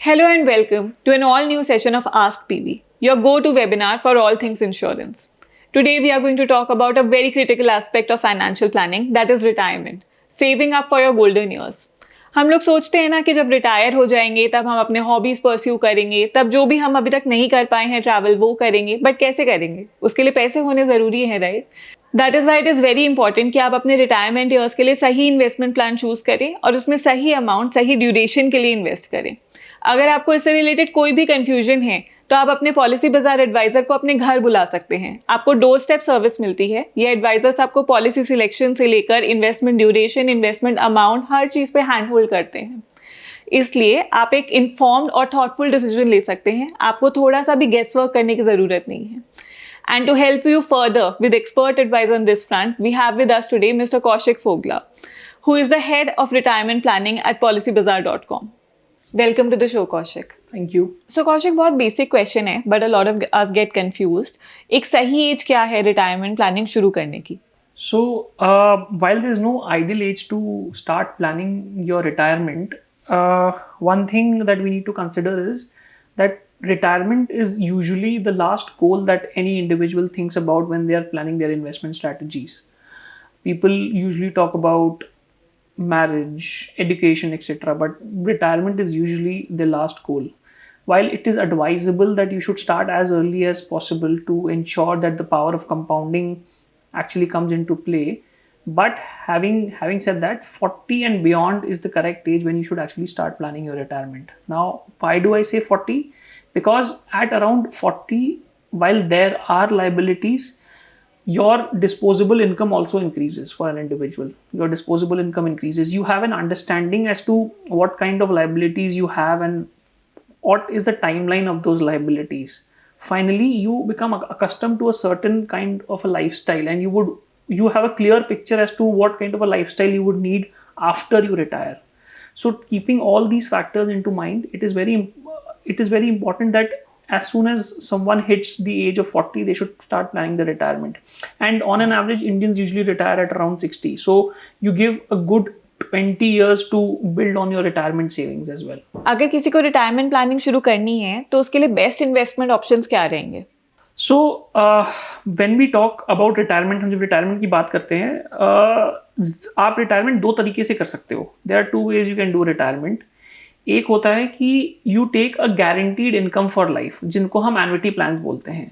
Hello and welcome to an all new session of Ask PV, your go to webinar for all things insurance. Today, we are going to talk about a very critical aspect of financial planning, that is retirement, saving up for your golden years. हम लोग सोचते हैं ना कि जब retire हो जाएंगे तब हम अपने हॉबीज परस्यू करेंगे, तब जो भी हम अभी तक नहीं कर पाए हैं ट्रैवल वो करेंगे, बट कैसे करेंगे? उसके लिए पैसे होने ज़रूरी है, right? That is why it is very important कि आप अपने रिटायरमेंट ईयर्स के लिए सही इन्वेस्टमेंट प्लान चूज करें और उसमें सही अमाउंट सही ड्यूरेशन के लिए इन्वेस्ट करें. अगर आपको इससे रिलेटेड कोई भी कंफ्यूजन है तो आप अपने पॉलिसी बाजार एडवाइजर को अपने घर बुला सकते हैं. आपको डोर स्टेप सर्विस मिलती है. ये एडवाइजर्स आपको पॉलिसी सिलेक्शन से लेकर इन्वेस्टमेंट ड्यूरेशन, इन्वेस्टमेंट अमाउंट, हर चीज़ पे हैंड होल्ड करते हैं. इसलिए आप एक इन्फॉर्म्ड और थॉटफुल डिसीजन ले सकते हैं. आपको थोड़ा सा भी गेस वर्क करने की ज़रूरत नहीं है. And to help you further with expert advice on this front, we have with us today Mr. Kaushik Fogla, who is the head of retirement planning at policybazaar.com. Welcome to the show, Kaushik. Thank you. So Kaushik, बहुत basic question है, but a lot of us get confused. एक सही as क्या है retirement planning शुरू करने की? So, while there is no ideal age to start planning your retirement, one thing that we need to consider is that retirement is usually the last goal that any individual thinks about when they are planning their investment strategies. People usually talk about marriage, education, etc., but retirement is usually the last goal. While it is advisable that you should start as early as possible to ensure that the power of compounding actually comes into play, but having said that, 40 and beyond is the correct age when you should actually start planning your retirement. Now, why do I say 40? Because at around 40, while there are liabilities, your disposable income also increases for an individual. Your disposable income increases. You have an understanding as to what kind of liabilities you have and what is the timeline of those liabilities. Finally, you become accustomed to a certain kind of a lifestyle, and you have a clear picture as to what kind of a lifestyle you would need after you retire. So keeping all these factors into mind, it is very important that as soon as someone hits the age of 40, they should start planning their retirement. And on an average, Indians usually retire at around 60. So you give a good 20 years to build on your retirement savings as well. अगर किसी को retirement planning शुरू करनी है तो उसके लिए best investment options क्या रहेंगे? So, when we talk about retirement, हम जब retirement की बात करते हैं, आप retirement दो तरीके से कर सकते हो. There are two ways you can do retirement. एक होता है कि you take a guaranteed income for life, जिनको हम annuity plans बोलते हैं.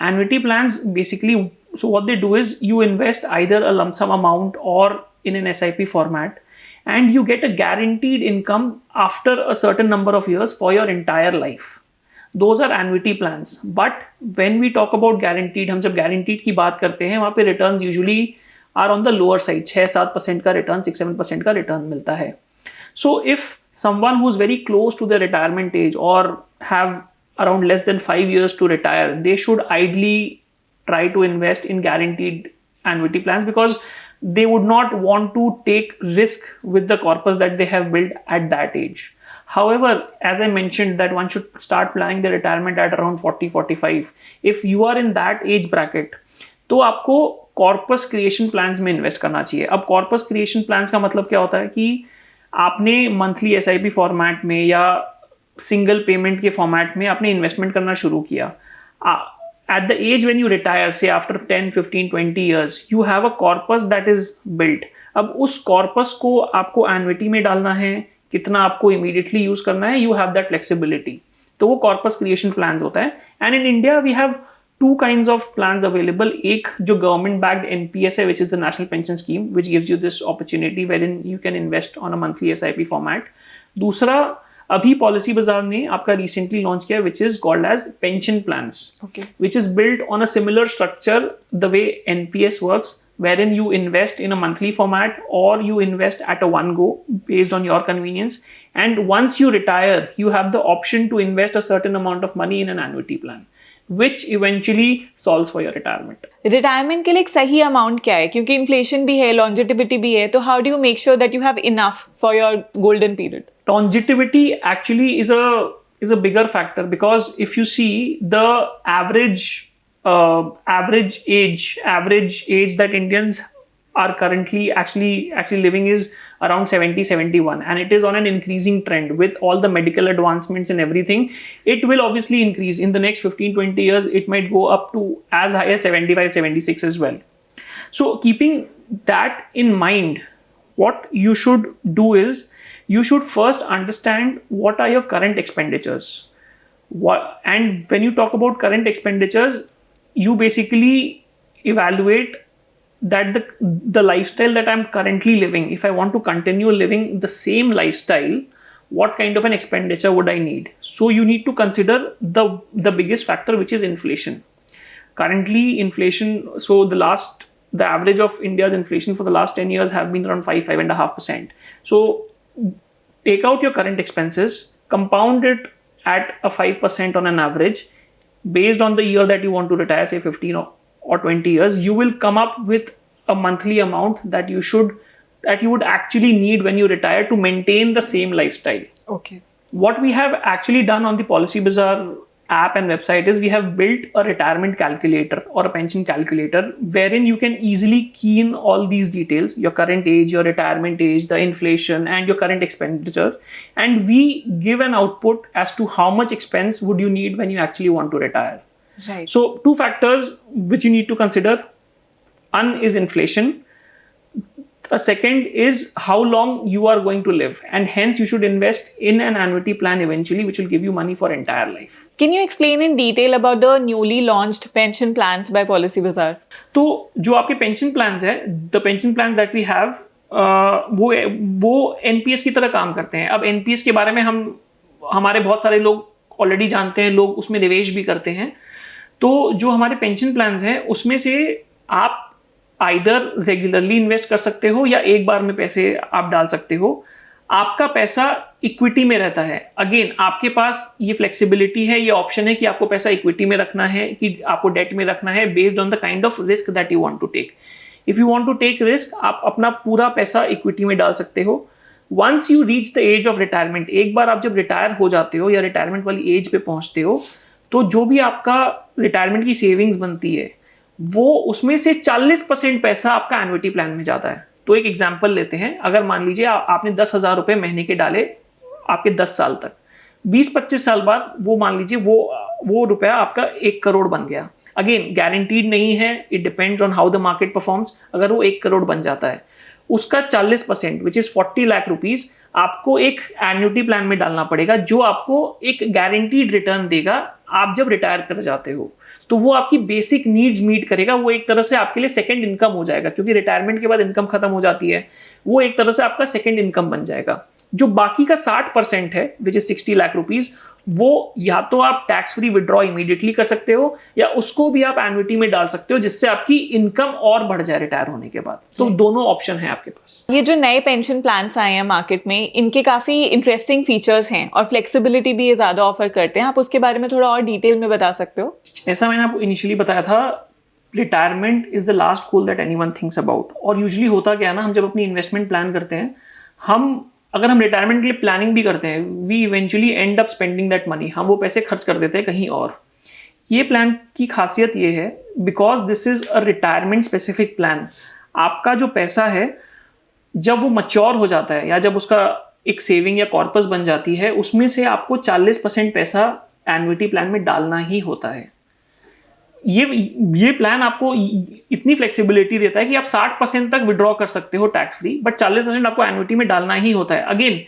Annuity plans basically, so what they do is you invest either a lump sum amount or in an SIP format, and you get a guaranteed income after a certain number of years for your entire life. Those are annuity plans. But when we talk about guaranteed, हम जब guaranteed की बात करते हैं, वहाँ पे returns usually are on the lower side. 6-7% का return, 6-7% का return मिलता है. So if someone who's very close to their retirement age or have around less than 5 years to retire, they should ideally try to invest in guaranteed annuity plans because they would not want to take risk with the corpus that they have built at that age. However, as I mentioned that one should start planning their retirement at around 40-45. If you are in that age bracket, तो आपको corpus creation plans में invest करना चाहिए. अब corpus creation plans का मतलब क्या होता है कि आपने मंथली SIP फॉर्मेट में या सिंगल पेमेंट के फॉर्मेट में आपने इन्वेस्टमेंट करना शुरू किया. At the age when you retire, say after 10, 15, 20 years, you have a corpus that is built. अब उस corpus को आपको annuity में डालना है, कितना आपको immediately use करना है, you have that flexibility. तो वो corpus creation plans होता है. And in India, we have two kinds of plans available. एक जो government backed NPS है, which is the National Pension Scheme, which gives you this opportunity wherein you can invest on a monthly SIP format. दूसरा अभी policy बाजार ने आपका recently launch किया which is called as pension plans, which is built on a similar structure the way NPS works, wherein you invest in a monthly format or you invest at a one go based on your convenience, and once you retire you have the option to invest a certain amount of money in an annuity plan, which eventually solves for your retirement. Retirement के लिए एक सही amount क्या है? क्योंकि inflation भी है, longevity भी है, तो how do you make sure that you have enough for your golden period? Longevity actually is a bigger factor because if you see the average age that Indians are currently actually living is around 70, 71, and it is on an increasing trend with all the medical advancements and everything. It will obviously increase in the next 15, 20 years. It might go up to as high as 75, 76 as well. So keeping that in mind, what you should do is you should first understand what are your current expenditures. And when you talk about current expenditures, you basically evaluate that the lifestyle that I'm currently living, if I want to continue living the same lifestyle, what kind of an expenditure would I need? So you need to consider the biggest factor, which is inflation. Currently inflation, so the average of India's inflation for the last 10 years have been around 5.5%. So take out your current expenses, compound it at a 5% on an average based on the year that you want to retire, say 15 or 20 years. You will come up with a monthly amount that you would actually need when you retire to maintain the same lifestyle. Okay. What we have actually done on the Policy Bazaar app and website is we have built a retirement calculator or a pension calculator, wherein you can easily key in all these details, your current age, your retirement age, the inflation, and your current expenditure. And we give an output as to how much expense would you need when you actually want to retire. Right. So two factors which you need to consider. One is inflation. A second is how long you are going to live, and hence you should invest in an annuity plan eventually, which will give you money for entire life. Can you explain in detail about the newly launched pension plans by Policy Bazaar? तो जो आपके pension plans है, the pension plan that we have, वो NPS की तरह काम करते हैं. अब एनपीएस के बारे में हमारे बहुत सारे लोग ऑलरेडी जानते हैं, लोग उसमें निवेश भी करते हैं. तो जो हमारे पेंशन प्लान्स हैं उसमें से आप आइदर रेगुलरली इन्वेस्ट कर सकते हो या एक बार में पैसे आप डाल सकते हो. आपका पैसा इक्विटी में रहता है. अगेन आपके पास ये फ्लेक्सिबिलिटी है, ये ऑप्शन है कि आपको पैसा इक्विटी में रखना है कि आपको डेट में रखना है, based on the kind of risk that you want to take. If you want to take risk, आप अपना पूरा पैसा इक्विटी में डाल सकते हो. Once you reach the age of retirement, एक बार आप जब रिटायर हो जाते हो या रिटायरमेंट वाली एज पे पहुंचते हो, तो जो भी आपका रिटायरमेंट की सेविंग्स बनती है वो उसमें से 40% पैसा आपका एन्युटी प्लान में जाता है. तो एक एग्जांपल लेते हैं. अगर मान लीजिए आपने 10,000 रुपए महीने के डाले आपके 10 साल तक, 20-25 साल बाद वो मान लीजिए वो रुपया आपका 1 करोड़ बन गया. अगेन गारंटीड नहीं है, it depends on how the market performs. अगर वो 1 करोड़ बन जाता है, उसका 40% विच इज 40 लाख रुपीज आपको एक एन्युटी प्लान में डालना पड़ेगा, जो आपको एक गारंटीड रिटर्न देगा आप जब रिटायर कर जाते हो. तो वो आपकी बेसिक नीड्स मीट करेगा. वो एक तरह से आपके लिए सेकंड इनकम हो जाएगा, क्योंकि रिटायरमेंट के बाद इनकम खत्म हो जाती है. वो एक तरह से आपका सेकंड इनकम बन जाएगा. जो बाकी का 60% है विच इज 60 लाख रुपीज, वो या तो आप टैक्स फ्री विड्रॉ इमीडिएटली कर सकते हो या उसको भी आप एन्युटी में डाल सकते हो, जिससे आपकी इनकम और बढ़ जाए रिटायर होने के बाद. तो दोनों ऑप्शन है आपके पास. ये जो नए पेंशन प्लान्स आए हैं मार्केट में, इनके काफी इंटरेस्टिंग फीचर्स हैं और फ्लेक्सिबिलिटी भी ये ज्यादा ऑफर करते हैं. आप उसके बारे में थोड़ा और डिटेल में बता सकते हो? ऐसा मैंने आपको इनिशियली बताया था, retirement is the last goal that anyone thinks about. और यूजुअली होता क्या है ना, हम जब अपनी इन्वेस्टमेंट प्लान करते हैं, अगर हम रिटायरमेंट के लिए प्लानिंग भी करते हैं, we eventually end up spending that money. हम वो पैसे खर्च कर देते हैं कहीं और. ये प्लान की खासियत ये है, because this is a retirement specific plan. आपका जो पैसा है जब वो मैच्योर हो जाता है या जब उसका एक सेविंग या कॉर्पस बन जाती है, उसमें से आपको 40% पैसा एन्युटी प्लान में डालना ही होता है. ये प्लान आपको इतनी फ्लेक्सिबिलिटी देता है कि आप 60% तक विड्रॉ कर सकते हो टैक्स फ्री, बट 40% आपको एन्युटी में डालना ही होता है. अगेन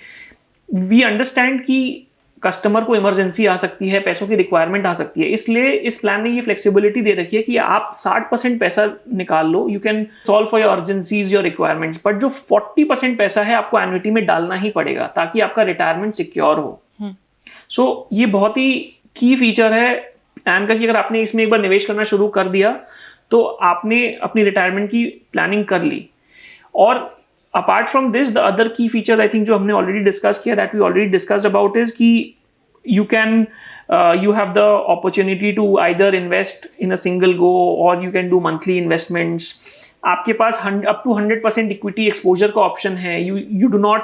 वी अंडरस्टैंड कि कस्टमर को इमरजेंसी आ सकती है, पैसों की रिक्वायरमेंट आ सकती है, इसलिए इस प्लान ने ये फ्लेक्सिबिलिटी दे रखी है कि आप 60% पैसा निकाल लो, you can solve for your urgencies, your requirements, but जो 40% पैसा है आपको एन्युटी में डालना ही पड़ेगा ताकि आपका रिटायरमेंट सिक्योर हो. सो ये बहुत ही की फीचर है प्लान का कि अगर आपने इसमें एक बार निवेश करना शुरू कर दिया तो आपने अपनी रिटायरमेंट की प्लानिंग कर ली. और apart from this, the other key features I think जो हमने ऑलरेडी डिस्कस किया, that we already discussed about, is कि you have the opportunity to either invest in a single go or you can do monthly investments. आपके पास up to 100% equity exposure का option है. You do not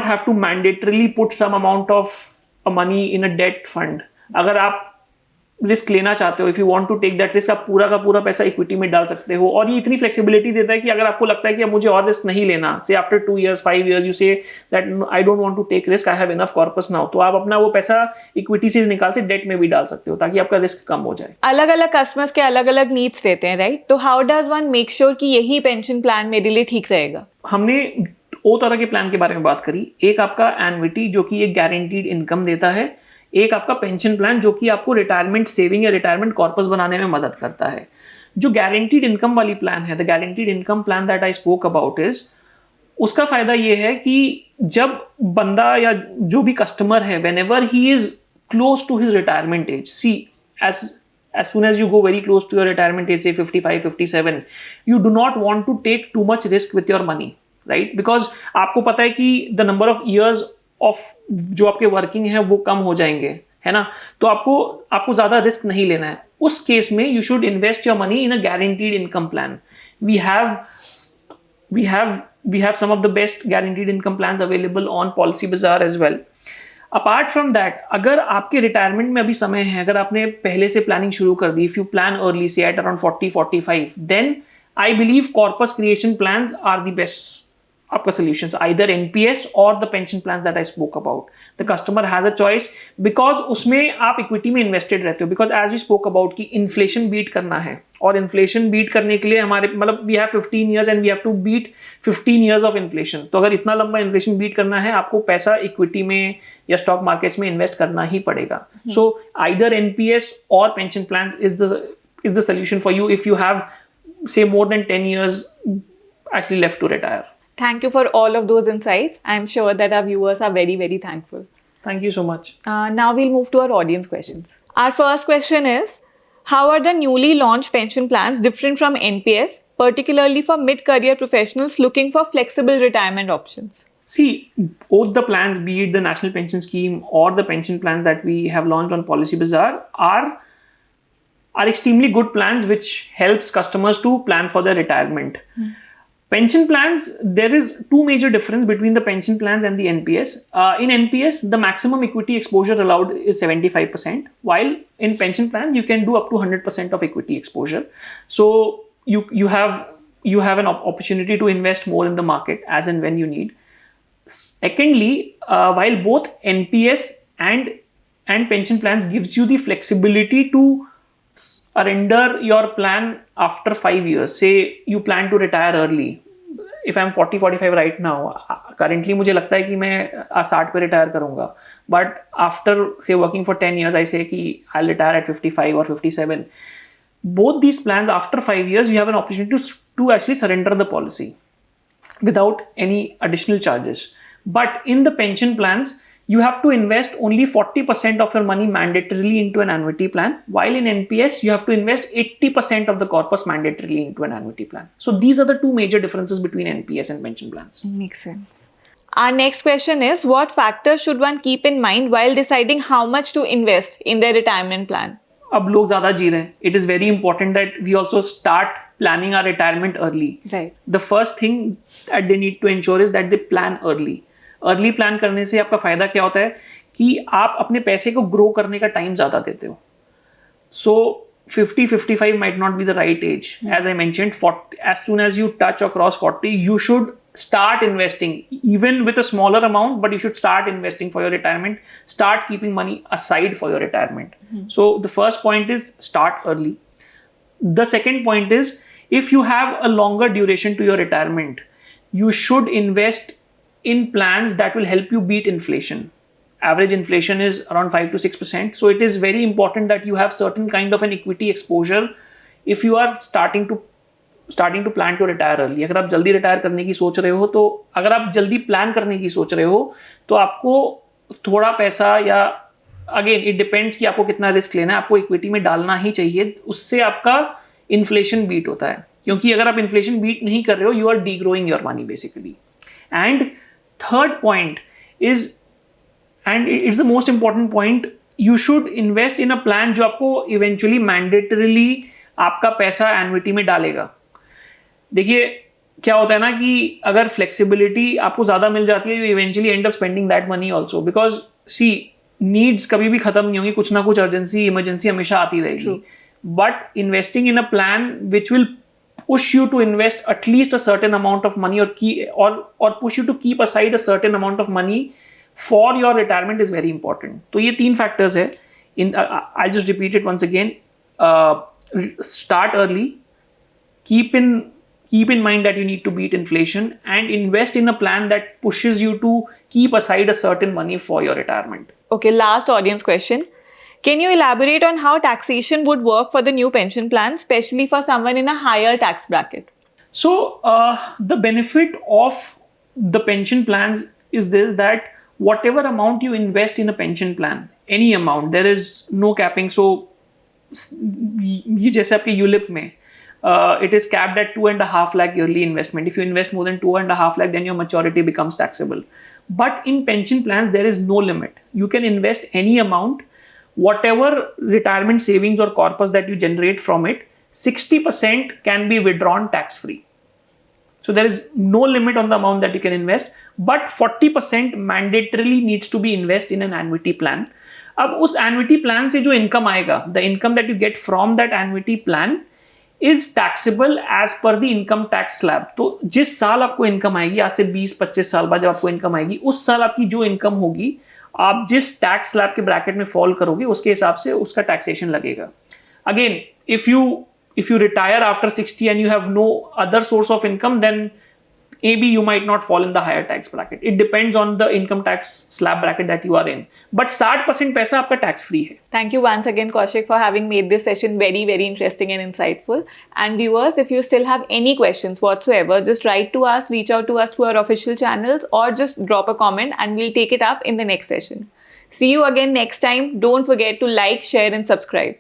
have to mandatorily put some amount of money in a debt fund. अगर आप risk लेना चाहते हो, if you want to take that risk, आप पूरा का पूरा पैसा इक्विटी में डाल सकते हो। और ये इतनी फ्लेक्सिबिलिटी देता है कि अगर आपको लगता है कि अब मुझे और रिस्क नहीं लेना, say after 2 years 5 years you say that I don't want to take risk, I have enough corpus now, तो आप अपना वो पैसा इक्विटी से निकाल से डेट में भी डाल सकते हो ताकि आपका रिस्क कम हो जाए। अलग अलग कस्टमर्स के अलग अलग नीड्स रहते हैं, राइट? तो how does one make sure कि यही पेंशन प्लान मेरे लिए ठीक रहेगा? हमने दो तरह के प्लान के बारे में बात करी। एक आपका एन्युटी जो कि एक गारंटीड इनकम देता है, एक आपका पेंशन प्लान जो कि आपको रिटायरमेंट सेविंग या रिटायरमेंट कॉर्पस बनाने में मदद करता है। जो गारंटीड इनकम वाली प्लान है, the guaranteed income plan that I spoke about is, उसका फायदा ये है कि जब बंदा या जो भी कस्टमर है, whenever he is close to his retirement age, see as soon as you go very close to your retirement age, say 55 57, you do not want to take too much risk with your money, right? Because आपको पता है कि the number of years of जो आपके working है वो कम हो जाएंगे, है ना? तो आपको ज्यादा रिस्क नहीं लेना है। उस केस में you should invest your money in a guaranteed income plan. We have some of the best guaranteed income plans available on Policy Bazaar as well. Apart from that, अगर आपके रिटायरमेंट में अभी समय है, अगर आपने पहले से प्लानिंग शुरू कर दी, if you plan early say at around 40-45, then I believe corpus creation plans are the best आपका solutions, either NPS or the pension plans that I spoke about. The customer has a choice because उसमें आप equity में invested रहते हो, because as we spoke about कि inflation beat करना है, और इन्फ्लेशन बीट करने के लिए हमारे मतलब we have 15 years and we have to beat 15 years of inflation. तो अगर इतना लंबा इन्फ्लेशन बीट करना है, आपको पैसा इक्विटी में या स्टॉक मार्केट्स में इन्वेस्ट करना ही पड़ेगा। So either NPS or pension plans is the solution for you if you have say more than 10 years actually left to retire. Thank you for all of those insights. I'm sure that our viewers are very, very thankful. Thank you so much. Now we'll move to our audience questions. Our first question is, how are the newly launched pension plans different from NPS, particularly for mid-career professionals looking for flexible retirement options? See, both the plans, be it the National Pension Scheme or the pension plans that we have launched on Policy Bazaar, are extremely good plans which helps customers to plan for their retirement. Pension plans, there is two major difference between the pension plans and the NPS. In NPS, the maximum equity exposure allowed is 75%, while in pension plans, you can do up to 100% of equity exposure. So you have an opportunity to invest more in the market as and when you need. Secondly, while both NPS and pension plans gives you the flexibility to surrender your plan after 5 years. Say you plan to retire early. If I'm 40-45 right now, currently मुझे लगता है कि मैं 60 पे retire करूंगा, but after say working for 10 years, I say कि I'll retire at 55 or 57. Both these plans, after 5 years, you have an opportunity to actually surrender the policy without any additional charges. But in the pension plans, you have to invest only 40% of your money mandatorily into an annuity plan, while in NPS, you have to invest 80% of the corpus mandatorily into an annuity plan. So these are the two major differences between NPS and pension plans. Makes sense. Our next question is, what factors should one keep in mind while deciding how much to invest in their retirement plan? अब लोग ज़्यादा जी रहे हैं. It is very important that we also start planning our retirement early. Right. The first thing that they need to ensure is that they plan early. Early plan करने से आपका फायदा क्या होता है कि आप अपने पैसे को ग्रो करने का टाइम ज़्यादा देते हो. सो 50-55 might not be the right age. As I mentioned, as soon as you touch or cross 40, you should start investing, even with a smaller amount, but you should start investing for your retirement. Start keeping money aside for your retirement. So the first point is start early. The second point is, if you have a longer duration to your retirement, you should invest in plans that will help you beat inflation. Average inflation is around 5 to 6%. So it is very important that you have certain kind of an equity exposure if you are starting to plan to retire early. अगर आप जल्दी retire करने की सोच रहे हो, तो अगर आप जल्दी प्लान करने की सोच रहे हो, तो आपको थोड़ा पैसा, या अगेन इट डिपेंड्स कि आपको कितना रिस्क लेना है, आपको इक्विटी में डालना ही चाहिए. उससे आपका इन्फ्लेशन बीट होता है, क्योंकि अगर आप इन्फ्लेशन बीट नहीं कर रहे हो, you are degrowing your money basically. And third point is, and it's the most important point, you should invest in a plan जो आपको eventually mandatorily आपका पैसा एन्युटी में डालेगा. देखिए क्या होता है ना कि अगर फ्लेक्सिबिलिटी आपको ज़्यादा मिल जाती है, you eventually end up spending that money also, because see, needs कभी भी खत्म नहीं होंगी, कुछ ना कुछ अर्जेंसी इमरजेंसी हमेशा आती रहेगी. But investing in a plan which will push you to invest at least a certain amount of money or push you to keep aside a certain amount of money for your retirement is very important. तो ये 3 factors है. I'll just repeat it once again. Start early, keep in mind that you need to beat inflation, and invest in a plan that pushes you to keep aside a certain money for your retirement. Okay, last audience question. Can you elaborate on how taxation would work for the new pension plan, especially for someone in a higher tax bracket? So the benefit of the pension plans is this, that whatever amount you invest in a pension plan, any amount, there is no capping. So ये जैसे आपके ULIP में it is capped at 2.5 lakh yearly investment. If you invest more than 2.5 lakh, then your maturity becomes taxable. But in pension plans, there is no limit. You can invest any amount. Whatever retirement savings or corpus that you generate from it, 60% can be withdrawn tax free. So there is no limit on the amount that you can invest, but 40% mandatorily needs to be invested in an annuity plan. अब उस annuity plan से जो income आएगा, the income that you get from that annuity plan is taxable as per the income tax slab. तो जिस साल आपको income आएगी, आज से 20-25 साल बाद जब आपको income आएगी, उस साल आपकी जो income होगी, आप जिस टैक्स स्लैब के ब्रैकेट में फॉल करोगे उसके हिसाब से उसका टैक्सेशन लगेगा. Again, if you retire after 60 and you have no other source of income, then maybe you might not fall in the higher tax bracket. It depends on the income tax slab bracket that you are in. But 60% पैसा आपका tax free है. Thank you once again, Kaushik, for having made this session very, very interesting and insightful. And viewers, if you still have any questions whatsoever, just write to us, reach out to us through our official channels, or just drop a comment and we'll take it up in the next session. See you again next time. Don't forget to like, share and subscribe.